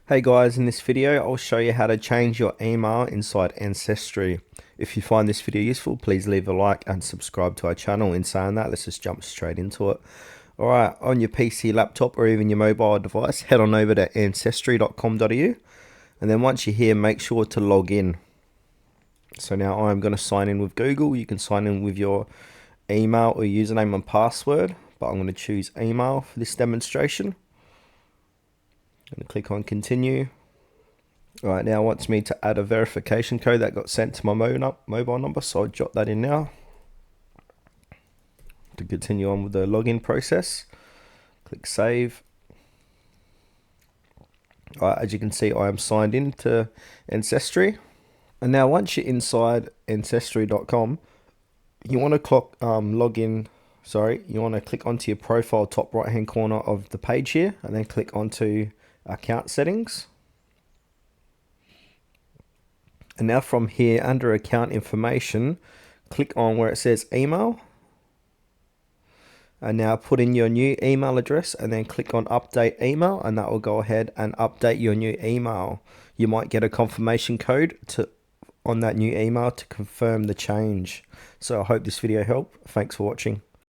Hey guys, in this video I'll show you how to change your email inside Ancestry. If you find this video useful, please leave a like and subscribe to our channel. In saying that, let's just jump straight into it. Alright, on your PC, laptop or even your mobile device, head on over to ancestry.com.au, and then once you're here, make sure to log in. So now I'm going to sign in with Google. You can sign in with your email or username and password, but I'm going to choose email for this demonstration. I'm going to click on continue. Right, now it wants me to add a verification code that got sent to my mobile number, so I'll jot that in now. To continue on with the login process, click save. Right, as you can see, I am signed in to Ancestry. And now once you're inside ancestry.com, you want to you want to click onto your profile top right hand corner of the page here, and then click onto account settings. And now from here, under account information, click on where it says email, and now put in your new email address and then click on update email, and that will go ahead and update your new email. You might get a confirmation code on that new email to confirm the change. So I hope this video helped. Thanks for watching.